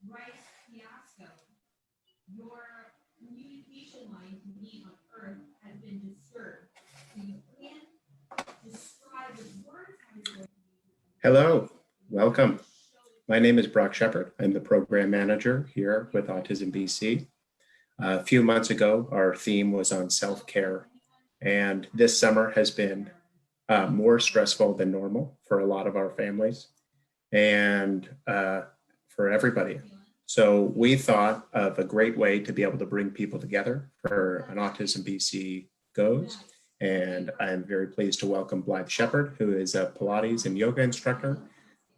Right fiasco. Your communication line to me on Earth has been disturbed. So you can't describe with words how you're going to use it. Hello, welcome. My name is Brock Shepard. I'm the program manager here with AutismBC. A few months ago, our theme was on self-care, and this summer has been more stressful than normal for a lot of our families and for everybody. So we thought of a great way to be able to bring people together for an AutismBC Goes. And I'm very pleased to welcome Blythe Shepard, who is a Pilates and yoga instructor.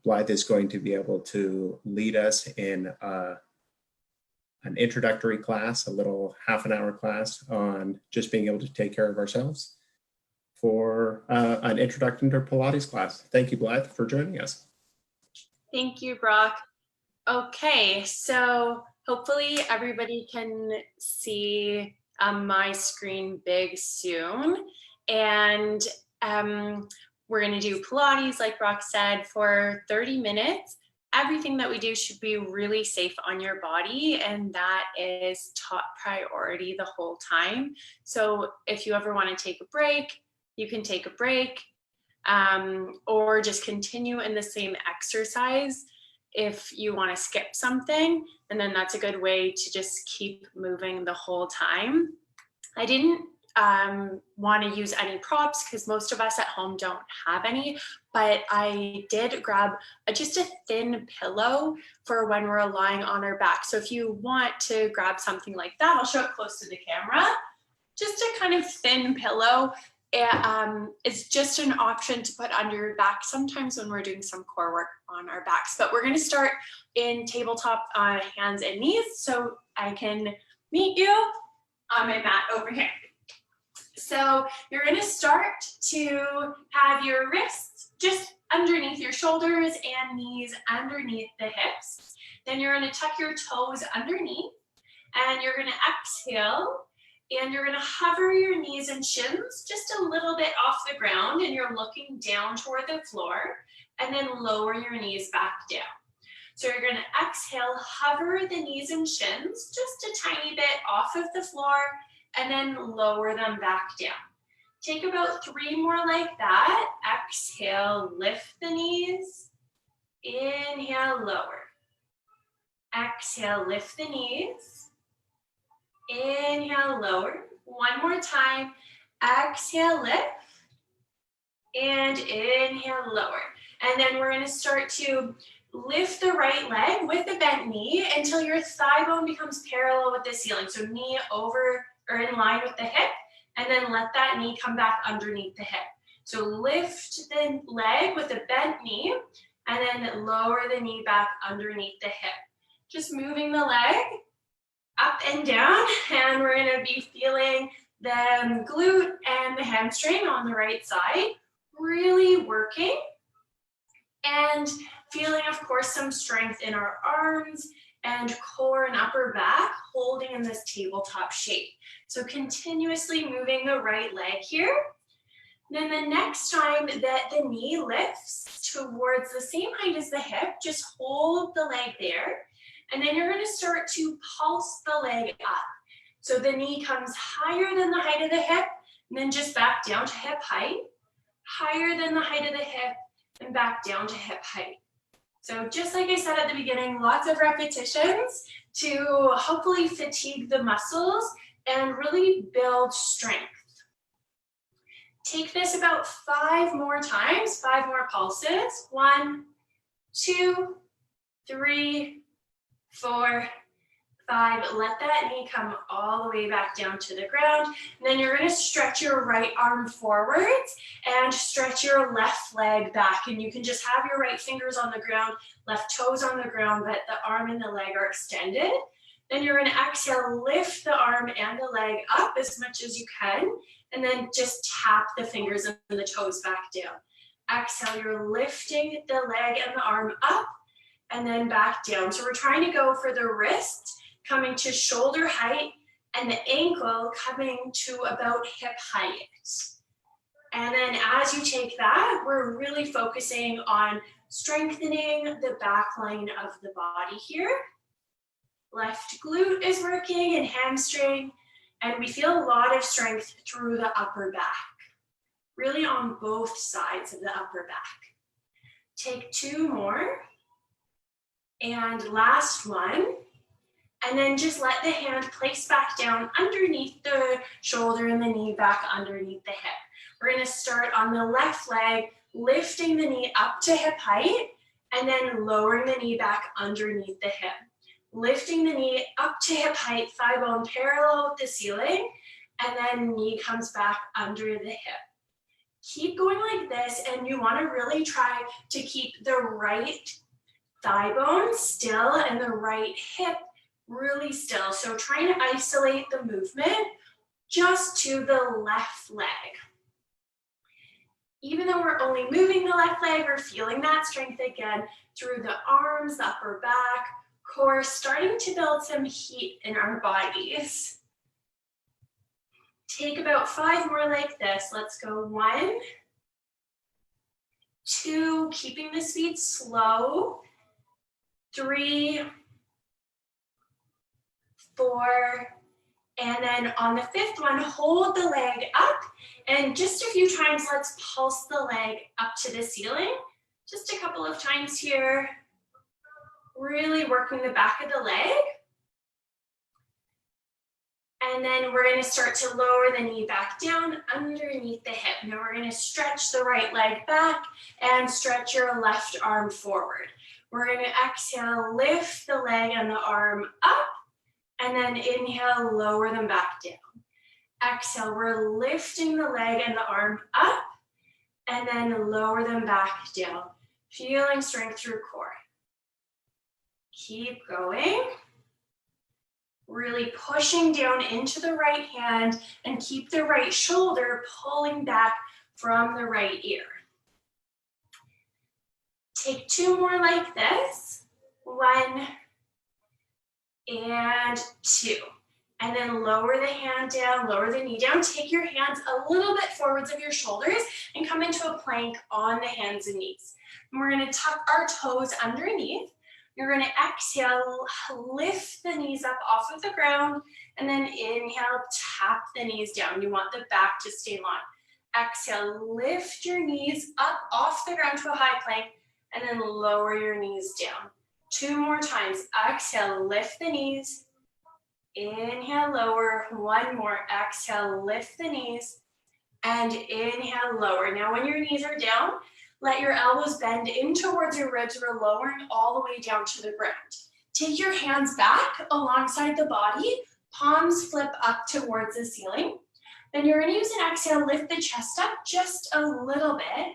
Blythe is going to be able to lead us in an introductory class, a little half-an-hour class on just being able to take care of ourselves for an introduction to Pilates class. Thank you, Blythe, for joining us. Thank you, Brock. Okay, so hopefully everybody can see my screen big soon. And we're gonna do Pilates, like Brock said, for 30 minutes. Everything that we do should be really safe on your body, and that is top priority the whole time. So if you ever wanna take a break, you can take a break, or just continue in the same exercise if you want to skip something, and then that's a good way to just keep moving the whole time. I didn't want to use any props because most of us at home don't have any, but I did grab just a thin pillow for when we're lying on our back. So if you want to grab something like that, I'll show it close to the camera. Just a kind of thin pillow. It's just an option to put under your back sometimes when we're doing some core work on our backs. But we're going to start in tabletop hands and knees, so I can meet you on my mat over here. So you're going to start to have your wrists just underneath your shoulders and knees underneath the hips. Then you're going to tuck your toes underneath, and you're going to exhale. And you're going to hover your knees and shins just a little bit off the ground, and you're looking down toward the floor, and then lower your knees back down. So you're going to exhale, hover the knees and shins just a tiny bit off of the floor, and then lower them back down. Take about 3 more like that. Exhale, lift the knees. Inhale, lower. Exhale, lift the knees. Inhale, lower. One more time. Exhale, lift. And inhale, lower. And then we're going to start to lift the right leg with the bent knee until your thigh bone becomes parallel with the ceiling. So knee over or in line with the hip, and then let that knee come back underneath the hip. So lift the leg with a bent knee, and then lower the knee back underneath the hip. Just moving the leg up and down, and we're going to be feeling the glute and the hamstring on the right side, really working, and feeling, of course, some strength in our arms and core and upper back, holding in this tabletop shape. So continuously moving the right leg here. Then the next time that the knee lifts towards the same height as the hip, just hold the leg there. And then you're going to start to pulse the leg up. So the knee comes higher than the height of the hip, and then just back down to hip height, higher than the height of the hip, and back down to hip height. So just like I said at the beginning, lots of repetitions to hopefully fatigue the muscles and really build strength. Take this about 5 more times, 5 more pulses. 1, 2, 3, 4, 5. Let that knee come all the way back down to the ground. And then you're going to stretch your right arm forwards and stretch your left leg back. And you can just have your right fingers on the ground, left toes on the ground, but the arm and the leg are extended. Then you're going to exhale, lift the arm and the leg up as much as you can, and then just tap the fingers and the toes back down. Exhale, you're lifting the leg and the arm up, and then back down. So we're trying to go for the wrist coming to shoulder height and the ankle coming to about hip height. And then as you take that, we're really focusing on strengthening the back line of the body here. Left glute is working and hamstring, and we feel a lot of strength through the upper back, really on both sides of the upper back. Take 2 more, and last one, and then just let the hand place back down underneath the shoulder and the knee back underneath the hip. We're gonna start on the left leg, lifting the knee up to hip height, and then lowering the knee back underneath the hip. Lifting the knee up to hip height, thigh bone parallel with the ceiling, and then knee comes back under the hip. Keep going like this, and you wanna really try to keep the right thigh bone still and the right hip really still. So trying to isolate the movement just to the left leg. Even though we're only moving the left leg, we're feeling that strength again through the arms, the upper back, core, starting to build some heat in our bodies. Take about 5 more like this. Let's go 1, 2, keeping the speed slow, 3, 4, and then on the 5th one, hold the leg up, and just a few times, let's pulse the leg up to the ceiling. Just a couple of times here, really working the back of the leg. And then we're gonna start to lower the knee back down underneath the hip. Now we're gonna stretch the right leg back and stretch your left arm forward. We're gonna exhale, lift the leg and the arm up, and then inhale, lower them back down. Exhale, we're lifting the leg and the arm up, and then lower them back down. Feeling strength through core. Keep going. Really pushing down into the right hand and keep the right shoulder pulling back from the right ear. Take 2 more like this. 1 and 2. And then lower the hand down, lower the knee down. Take your hands a little bit forwards of your shoulders and come into a plank on the hands and knees. And we're gonna tuck our toes underneath. You're gonna exhale, lift the knees up off of the ground, and then inhale, tap the knees down. You want the back to stay long. Exhale, lift your knees up off the ground to a high plank, and then lower your knees down. 2 more times. Exhale, lift the knees. Inhale, lower. 1 more. Exhale, lift the knees. And inhale, lower. Now when your knees are down, let your elbows bend in towards your ribs. We're lowering all the way down to the ground. Take your hands back alongside the body. Palms flip up towards the ceiling. Then you're gonna use an exhale, lift the chest up just a little bit.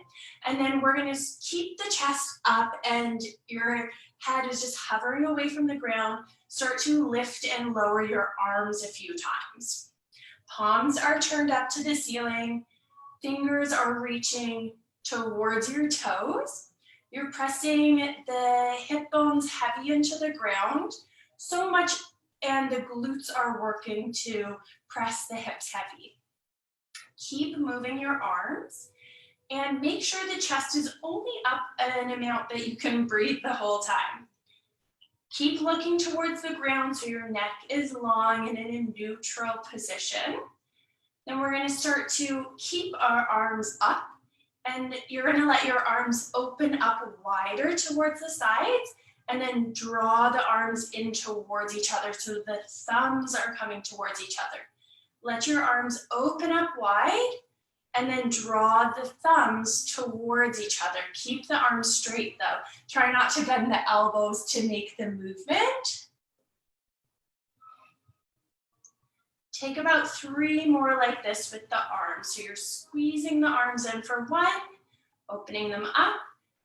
And then we're gonna keep the chest up and your head is just hovering away from the ground. Start to lift and lower your arms a few times. Palms are turned up to the ceiling. Fingers are reaching towards your toes. You're pressing the hip bones heavy into the ground so much, and the glutes are working to press the hips heavy. Keep moving your arms and make sure the chest is only up an amount that you can breathe the whole time. Keep looking towards the ground so your neck is long and in a neutral position. Then we're gonna start to keep our arms up, and you're gonna let your arms open up wider towards the sides, and then draw the arms in towards each other so the thumbs are coming towards each other. Let your arms open up wide, and then draw the thumbs towards each other. Keep the arms straight though. Try not to bend the elbows to make the movement. Take about 3 more like this with the arms. So you're squeezing the arms in for 1, opening them up,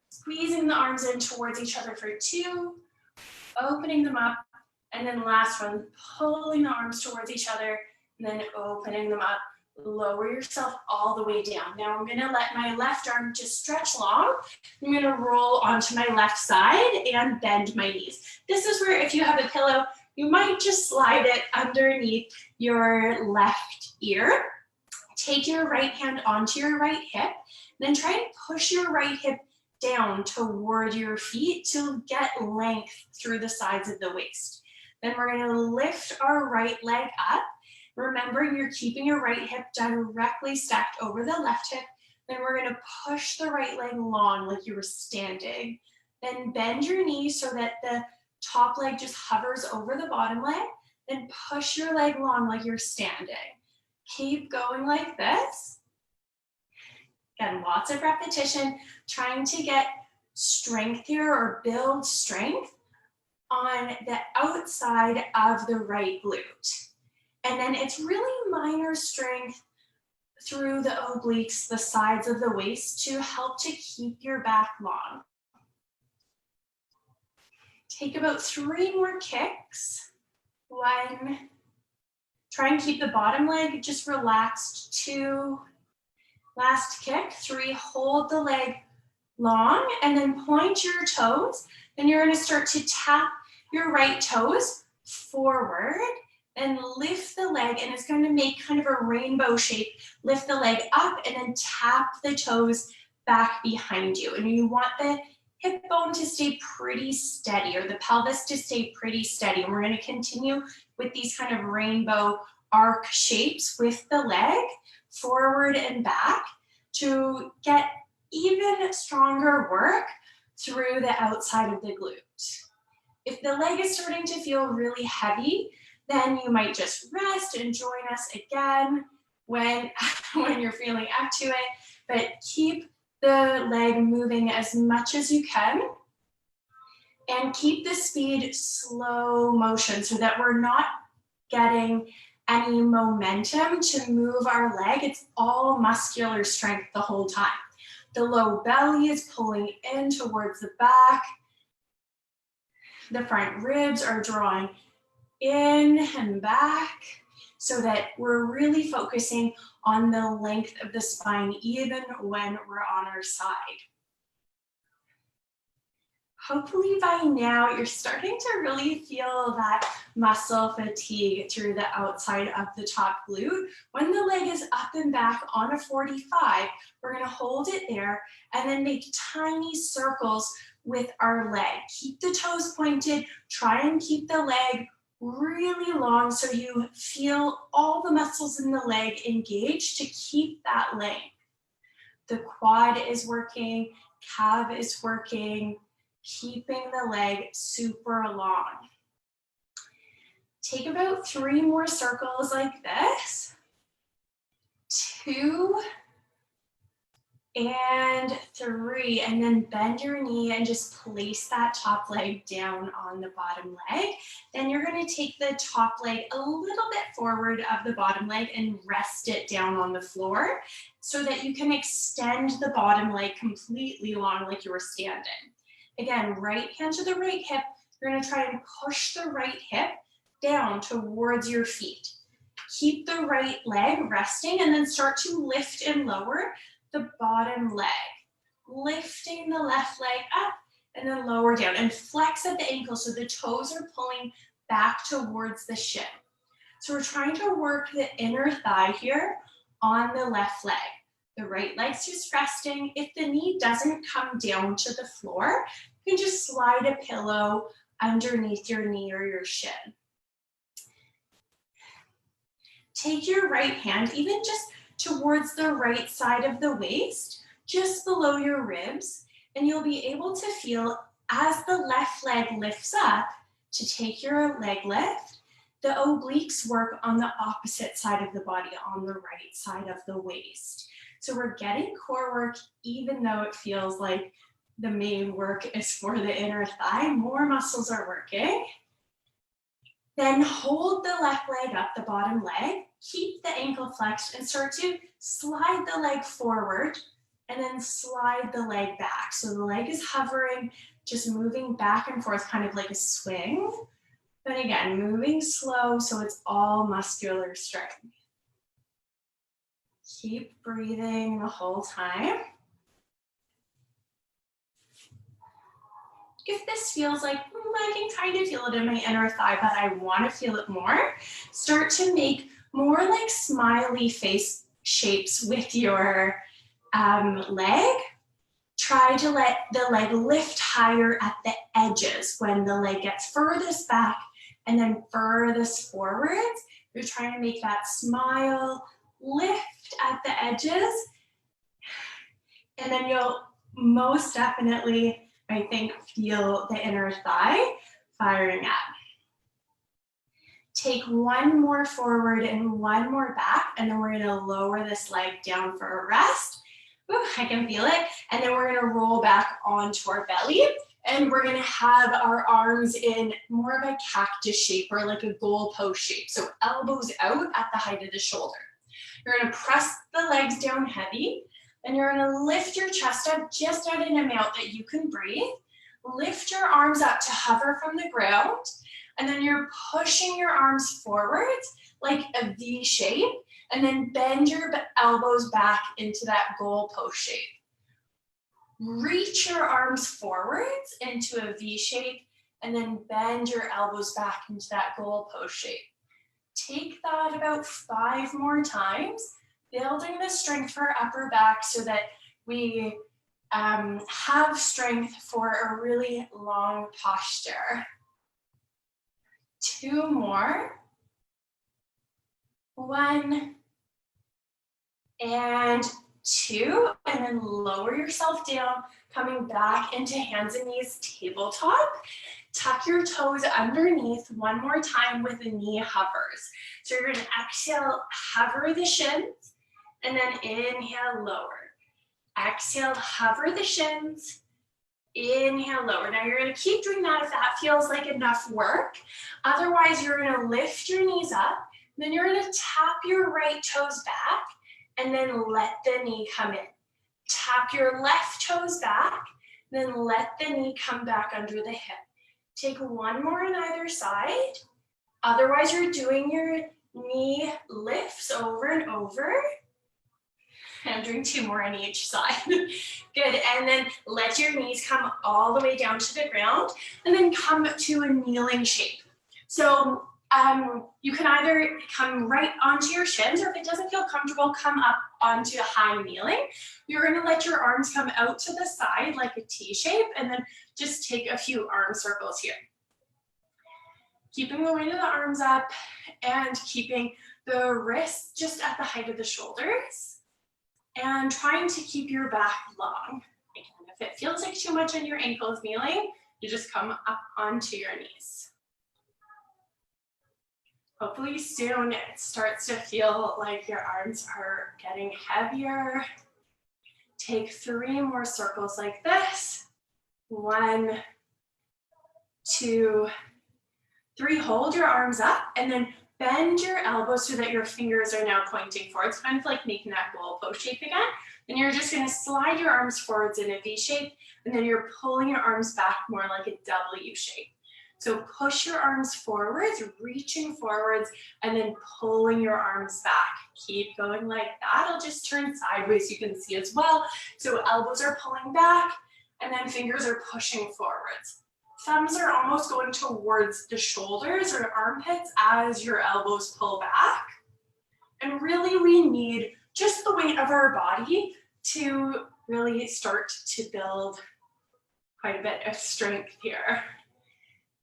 squeezing the arms in towards each other for 2, opening them up, and then last one, pulling the arms towards each other, and then opening them up. Lower yourself all the way down. Now I'm gonna let my left arm just stretch long. I'm gonna roll onto my left side and bend my knees. This is where if you have a pillow, you might just slide it underneath your left ear. Take your right hand onto your right hip, then try to push your right hip down toward your feet to get length through the sides of the waist. Then we're gonna lift our right leg up. Remember, you're keeping your right hip directly stacked over the left hip. Then we're gonna push the right leg long like you were standing. Then bend your knees so that the top leg just hovers over the bottom leg. Then push your leg long like you're standing. Keep going like this. Again, lots of repetition, trying to get strength here or build strength on the outside of the right glute. And then it's really minor strength through the obliques, the sides of the waist, to help to keep your back long. Take about 3 more kicks. 1, try and keep the bottom leg just relaxed. 2, last kick. 3, hold the leg long and then point your toes. Then you're gonna start to tap your right toes forward and lift the leg, and it's going to make kind of a rainbow shape. Lift the leg up and then tap the toes back behind you. And you want the hip bone to stay pretty steady, or the pelvis to stay pretty steady. And we're going to continue with these kind of rainbow arc shapes with the leg forward and back to get even stronger work through the outside of the glute. If the leg is starting to feel really heavy, then you might just rest and join us again when you're feeling up to it. But keep the leg moving as much as you can and keep the speed slow motion so that we're not getting any momentum to move our leg. It's all muscular strength the whole time. The low belly is pulling in towards the back. The front ribs are drawing in and back so that we're really focusing on the length of the spine even when we're on our side. Hopefully by now you're starting to really feel that muscle fatigue through the outside of the top glute. When the leg is up and back on a 45, we're going to hold it there and then make tiny circles with our leg. Keep the toes pointed, try and keep the leg really long so you feel all the muscles in the leg engaged to keep that length. The quad is working, calf is working, keeping the leg super long. Take about 3 more circles like this. 2 and 3, and then bend your knee and just place that top leg down on the bottom leg. Then you're going to take the top leg a little bit forward of the bottom leg and rest it down on the floor so that you can extend the bottom leg completely long like you were standing. Again, right hand to the right hip. You're going to try and push the right hip down towards your feet. Keep the right leg resting and then start to lift and lower the bottom leg. Lifting the left leg up and then lower down and flex at the ankle so the toes are pulling back towards the shin. So we're trying to work the inner thigh here on the left leg. The right leg's just resting. If the knee doesn't come down to the floor, you can just slide a pillow underneath your knee or your shin. Take your right hand, even just towards the right side of the waist, just below your ribs, and you'll be able to feel as the left leg lifts up to take your leg lift, the obliques work on the opposite side of the body, on the right side of the waist. So we're getting core work even though it feels like the main work is for the inner thigh. More muscles are working. Then hold the left leg up, the bottom leg. Keep the ankle flexed and start to slide the leg forward and then slide the leg back. So the leg is hovering, just moving back and forth, kind of like a swing. But again, moving slow so it's all muscular strength. Keep breathing the whole time. If this feels like, I can kind of feel it in my inner thigh, but I want to feel it more, start to make more like smiley face shapes with your leg. Try to let the leg lift higher at the edges. When the leg gets furthest back, and then furthest forwards. You're trying to make that smile, lift at the edges, and then you'll most definitely, I think, feel the inner thigh firing up. Take one more forward and one more back, and then we're gonna lower this leg down for a rest. Ooh, I can feel it. And then we're gonna roll back onto our belly, and we're gonna have our arms in more of a cactus shape or like a goalpost shape. So elbows out at the height of the shoulder. You're gonna press the legs down heavy, and you're gonna lift your chest up just at an amount that you can breathe. Lift your arms up to hover from the ground, and then you're pushing your arms forwards like a V shape, and then bend your elbows back into that goalpost shape. Reach your arms forwards into a V shape, and then bend your elbows back into that goalpost shape. Take that about 5 more times, building the strength for our upper back so that we have strength for a really long posture. 2 more. 1 and 2, and then lower yourself down, coming back into hands and knees, tabletop. Tuck your toes underneath one more time with the knee hovers. So you're gonna exhale, hover the shins, and then inhale, lower. Exhale, hover the shins, inhale, lower. Now you're gonna keep doing that if that feels like enough work. Otherwise, you're gonna lift your knees up, then you're gonna tap your right toes back, and then let the knee come in. Tap your left toes back, then let the knee come back under the hip. Take one more on either side. Otherwise, you're doing your knee lifts over and over. I'm doing 2 more on each side. Good, and then let your knees come all the way down to the ground, and then come to a kneeling shape. So you can either come right onto your shins, or if it doesn't feel comfortable, come up onto a high kneeling. You're gonna let your arms come out to the side like a T shape, and then just take a few arm circles here. Keeping the weight of the arms up and keeping the wrists just at the height of the shoulders, and trying to keep your back long. Again, if it feels like too much on your ankles kneeling, you just come up onto your knees. Hopefully soon it starts to feel like your arms are getting heavier. Take 3 more circles like this. 1, 2, 3. Hold your arms up, and then bend your elbows so that your fingers are now pointing forwards, kind of like making that goalpost shape again. Then you're just gonna slide your arms forwards in a V shape, and then you're pulling your arms back more like a W shape. So push your arms forwards, reaching forwards, and then pulling your arms back. Keep going like that. I'll just turn sideways, you can see as well. So elbows are pulling back, and then fingers are pushing forwards. Thumbs are almost going towards the shoulders or armpits as your elbows pull back. And really we need just the weight of our body to really start to build quite a bit of strength here.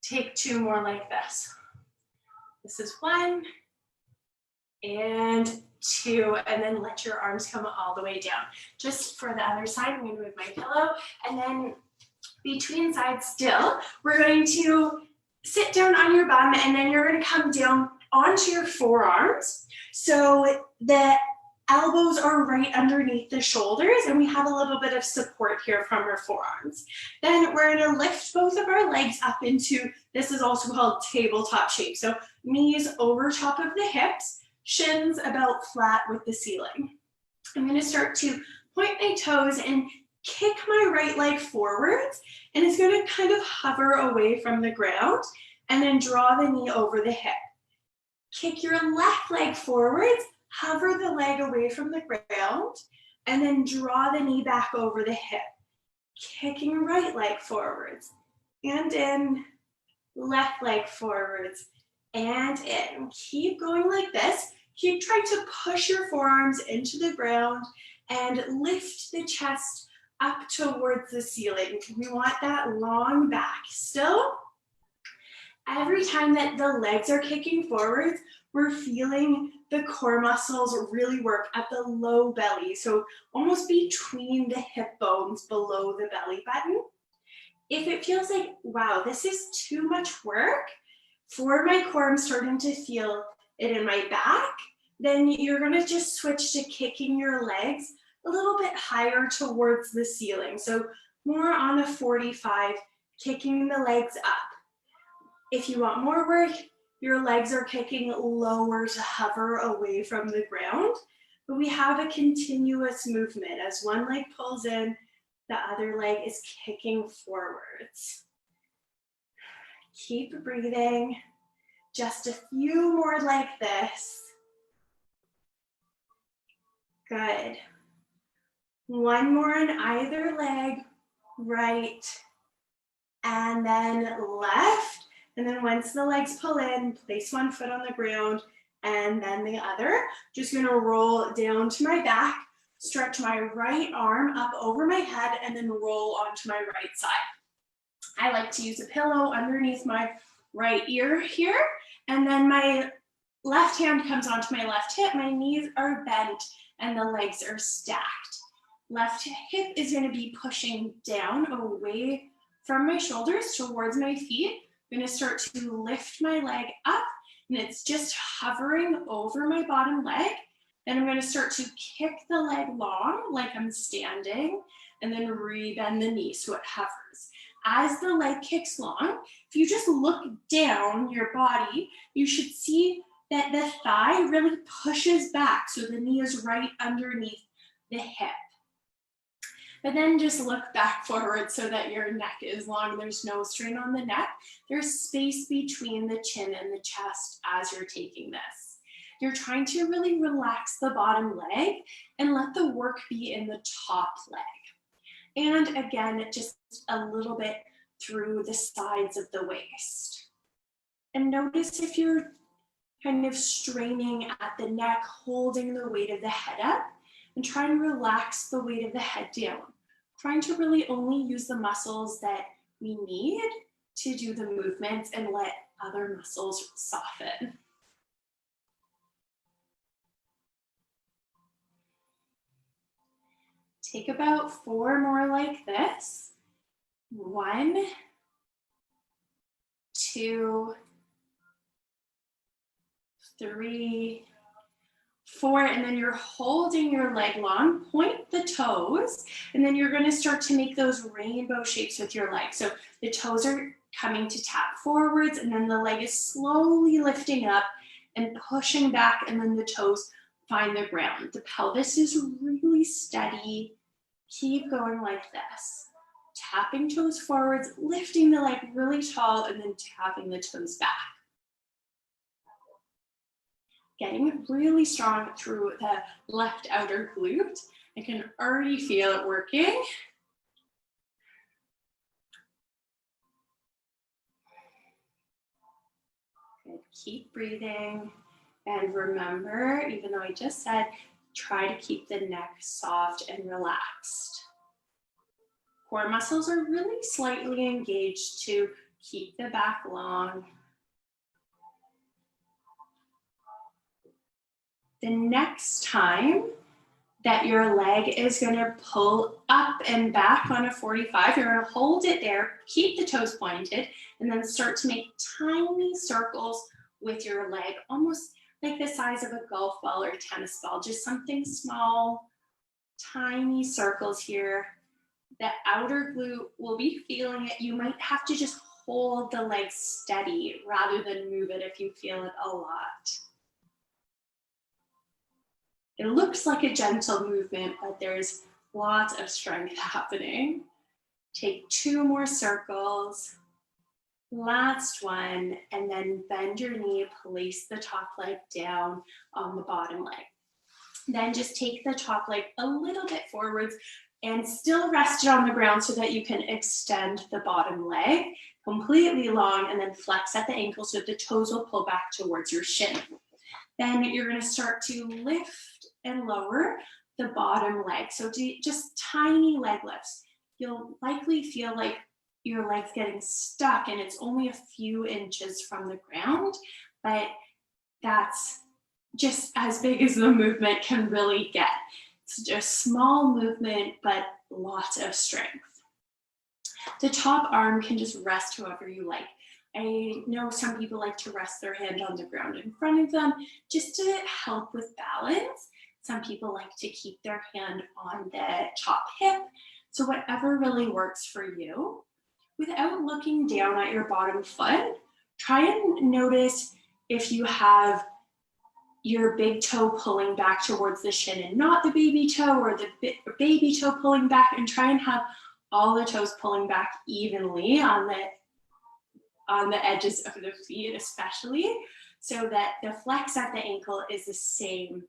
Take 2 more like this. This is 1 and 2, and then let your arms come all the way down. Just for the other side, I'm gonna move my pillow, and then between sides still, we're going to sit down on your bum, and then you're gonna come down onto your forearms. So the elbows are right underneath the shoulders, and we have a little bit of support here from our forearms. Then we're gonna lift both of our legs up into, this is also called tabletop shape. So knees over top of the hips, shins about flat with the ceiling. I'm gonna start to point my toes and kick my right leg forwards, and it's gonna kind of hover away from the ground, and then draw the knee over the hip. Kick your left leg forwards, hover the leg away from the ground, and then draw the knee back over the hip. Kicking right leg forwards, and in, left leg forwards, and in. Keep going like this. Keep trying to push your forearms into the ground and lift the chest up towards the ceiling. We want that long back still. Every time that the legs are kicking forwards, we're feeling the core muscles really work at the low belly. So almost between the hip bones below the belly button. If it feels like, wow, this is too much work for my core, I'm starting to feel it in my back, then you're gonna just switch to kicking your legs a little bit higher towards the ceiling. So more on a 45, kicking the legs up. If you want more work, your legs are kicking lower to hover away from the ground. But we have a continuous movement. As one leg pulls in, the other leg is kicking forwards. Keep breathing. Just a few more like this. Good. One more on either leg, right, and then left. And then once the legs pull in, place one foot on the ground and then the other. Just gonna roll down to my back, stretch my right arm up over my head and then roll onto my right side. I like to use a pillow underneath my right ear here, and then my left hand comes onto my left hip, my knees are bent and the legs are stacked. Left hip is gonna be pushing down away from my shoulders towards my feet. I'm gonna start to lift my leg up and it's just hovering over my bottom leg. Then I'm gonna start to kick the leg long like I'm standing and then rebend the knee so it hovers. As the leg kicks long, if you just look down your body, you should see that the thigh really pushes back so the knee is right underneath the hip. But then just look back forward so that your neck is long. There's no strain on the neck. There's space between the chin and the chest as you're taking this. You're trying to really relax the bottom leg and let the work be in the top leg. And again, just a little bit through the sides of the waist. And notice if you're kind of straining at the neck, holding the weight of the head up, and try and relax the weight of the head down. Trying to really only use the muscles that we need to do the movements and let other muscles soften. Take about 4 more like this. 1, 2, 3, 4, and then you're holding your leg long, point the toes, and then you're gonna start to make those rainbow shapes with your legs. So the toes are coming to tap forwards, and then the leg is slowly lifting up and pushing back, and then the toes find the ground. The pelvis is really steady. Keep going like this. Tapping toes forwards, lifting the leg really tall, and then tapping the toes back. Getting really strong through the left outer glute. I can already feel it working. Good. Keep breathing. And remember, even though I just said, try to keep the neck soft and relaxed. Core muscles are really slightly engaged to keep the back long. The next time that your leg is gonna pull up and back on a 45, you're gonna hold it there, keep the toes pointed, and then start to make tiny circles with your leg, almost like the size of a golf ball or a tennis ball, just something small, tiny circles here. The outer glute will be feeling it. You might have to just hold the leg steady rather than move it if you feel it a lot. It looks like a gentle movement, but there's lots of strength happening. Take 2 more circles. Last one, and then bend your knee, place the top leg down on the bottom leg. Then just take the top leg a little bit forwards and still rest it on the ground so that you can extend the bottom leg completely long and then flex at the ankle so the toes will pull back towards your shin. Then you're gonna start to lift and lower the bottom leg. So just tiny leg lifts. You'll likely feel like your leg's getting stuck and it's only a few inches from the ground, but that's just as big as the movement can really get. It's just small movement, but lots of strength. The top arm can just rest however you like. I know some people like to rest their hand on the ground in front of them just to help with balance. Some people like to keep their hand on the top hip. So whatever really works for you. Without looking down at your bottom foot, try and notice if you have your big toe pulling back towards the shin and not the baby toe, or the baby toe pulling back, and try and have all the toes pulling back evenly on the edges of the feet especially, so that the flex at the ankle is the same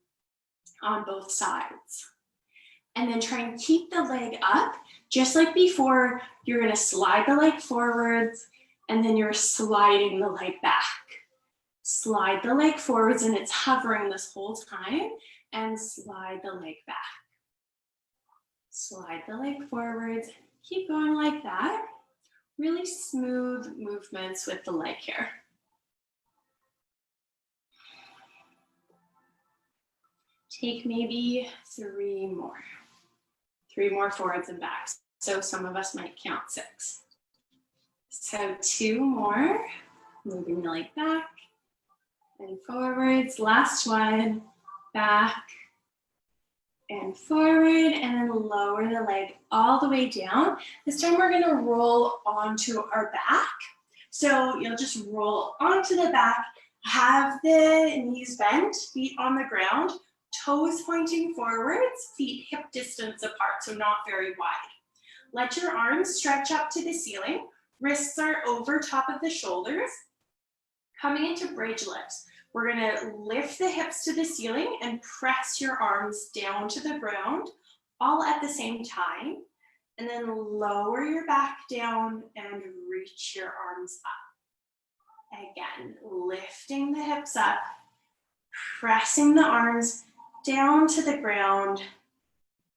on both sides. And then try and keep the leg up. Just like before, you're gonna slide the leg forwards and then you're sliding the leg back. Slide the leg forwards and it's hovering this whole time, and slide the leg back. Slide the leg forwards, keep going like that. Really smooth movements with the leg here. Take maybe 3 more. 3 more forwards and backs. So some of us might count 6. So 2 more, moving the leg back and forwards. Last one, back and forward, and then lower the leg all the way down. This time we're gonna roll onto our back. So you'll just roll onto the back, have the knees bent, feet on the ground, toes pointing forwards, feet hip distance apart, so not very wide. Let your arms stretch up to the ceiling. Wrists are over top of the shoulders. Coming into bridge lifts, we're gonna lift the hips to the ceiling and press your arms down to the ground, all at the same time. And then lower your back down and reach your arms up. Again, lifting the hips up, pressing the arms down to the ground,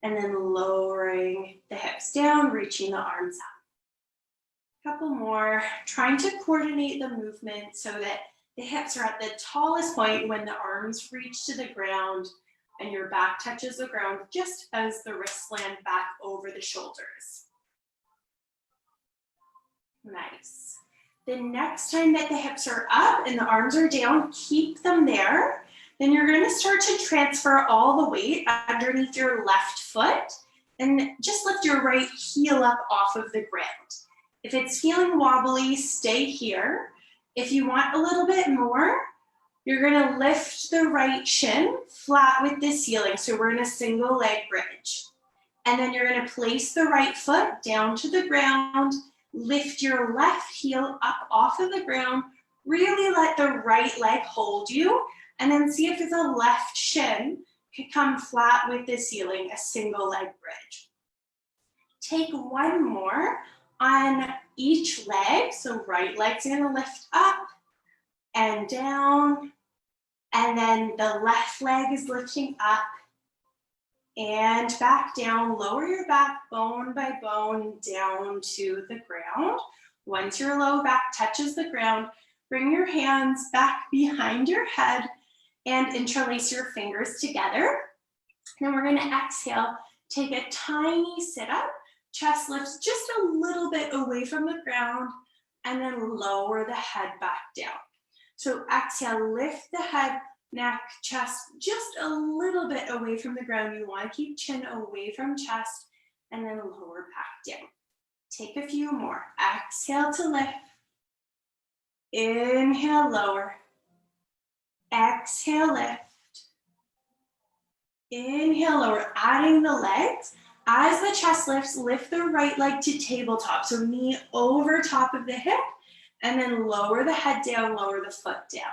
and then lowering the hips down, reaching the arms up. Couple more, trying to coordinate the movement so that the hips are at the tallest point when the arms reach to the ground and your back touches the ground just as the wrists land back over the shoulders. Nice. The next time that the hips are up and the arms are down, keep them there. Then you're going to start to transfer all the weight underneath your left foot and just lift your right heel up off of the ground. If it's feeling wobbly, stay here. If you want a little bit more, you're going to lift the right shin flat with the ceiling. So we're in a single leg bridge. And then you're going to place the right foot down to the ground, lift your left heel up off of the ground, really let the right leg hold you, and then see if the left shin can come flat with the ceiling, a single leg bridge. Take 1 more on each leg. So right leg's gonna lift up and down, and then the left leg is lifting up and back down. Lower your back bone by bone down to the ground. Once your low back touches the ground, bring your hands back behind your head and interlace your fingers together. Then we're gonna exhale, take a tiny sit up, chest lifts just a little bit away from the ground, and then lower the head back down. So exhale, lift the head, neck, chest just a little bit away from the ground. You wanna keep chin away from chest, and then lower back down. Take a few more. Exhale to lift. Inhale, lower. Exhale, lift. Inhale, lower, adding the legs. As the chest lifts, lift the right leg to tabletop. So knee over top of the hip, and then lower the head down, lower the foot down.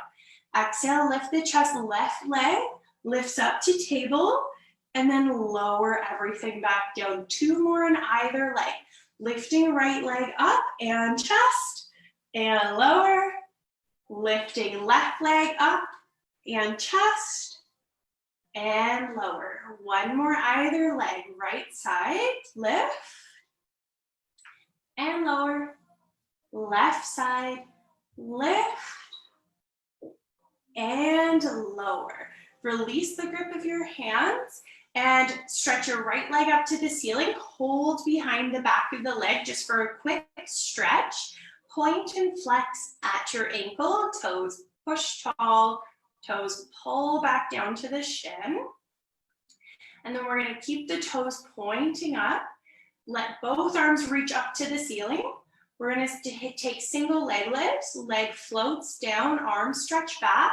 Exhale, lift the chest, left leg lifts up to table, and then lower everything back down. 2 more on either leg. Lifting right leg up and chest, and lower. Lifting left leg up and chest, and lower. 1 more either leg, right side, lift, and lower. Left side, lift and lower. Release the grip of your hands and stretch your right leg up to the ceiling. Hold behind the back of the leg just for a quick stretch. Point and flex at your ankle, toes push tall, toes pull back down to the shin. And then we're gonna keep the toes pointing up. Let both arms reach up to the ceiling. We're gonna take single leg lifts, leg floats down, arms stretch back,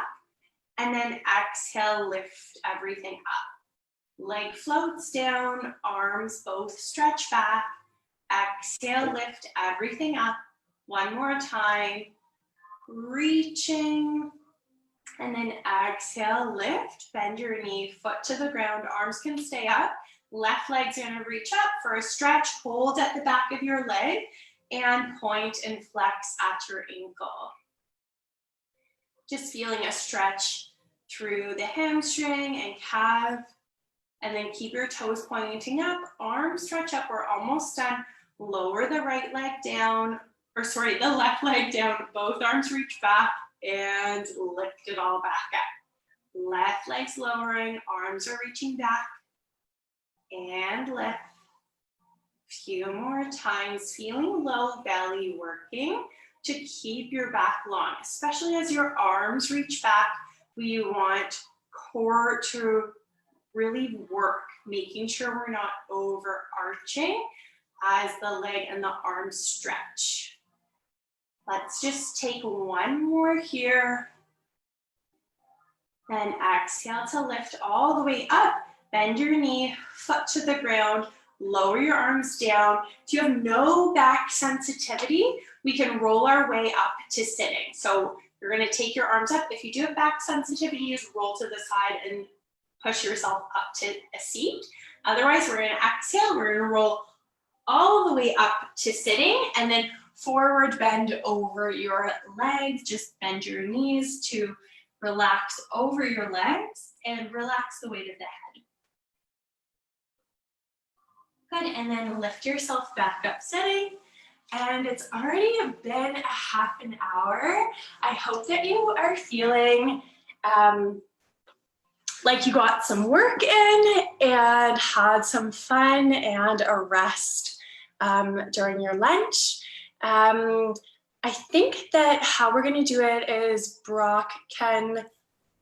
and then exhale, lift everything up. Leg floats down, arms both stretch back, exhale, lift everything up. One more time, reaching, and then exhale, lift, bend your knee, foot to the ground, arms can stay up. Left leg's gonna reach up for a stretch, hold at the back of your leg, and point and flex at your ankle. Just feeling a stretch through the hamstring and calf, and then keep your toes pointing up, arms stretch up, we're almost done. Lower the right leg down, the left leg down, both arms reach back and lift it all back up. Left leg's lowering, arms are reaching back and lift. Few more times, feeling low belly working to keep your back long, especially as your arms reach back. We want core to really work, making sure we're not overarching as the leg and the arms stretch. Let's just take one more here. Then exhale to lift all the way up. Bend your knee, foot to the ground, lower your arms down. If you have no back sensitivity, we can roll our way up to sitting. So you're gonna take your arms up. If you do have back sensitivity, just roll to the side and push yourself up to a seat. Otherwise, we're gonna exhale, we're gonna roll all the way up to sitting, and then forward bend over your legs. Just bend your knees to relax over your legs and relax the weight of the head. Good, and then lift yourself back up sitting. And it's already been a half an hour. I hope that you are feeling like you got some work in and had some fun and a rest during your lunch. I think that how we're gonna do it is Brock can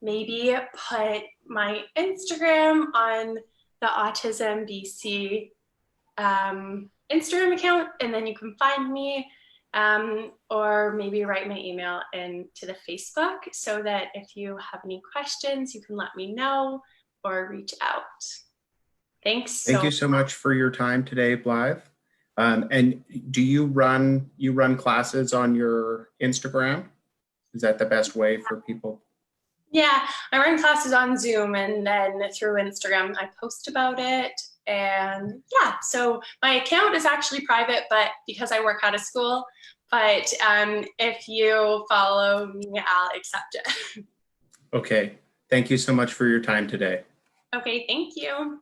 maybe put my Instagram on the AutismBC Instagram account, and then you can find me, or maybe write my email into the Facebook so that if you have any questions, you can let me know or reach out. Thanks. Thank you so much for your time today, Blythe. And do you run classes on your Instagram? Is that the best way for people? Yeah, I run classes on Zoom, and then through Instagram, I post about it. And yeah, so my account is actually private, but because I work out of school, but if you follow me, I'll accept it. Okay, thank you so much for your time today. Okay, thank you.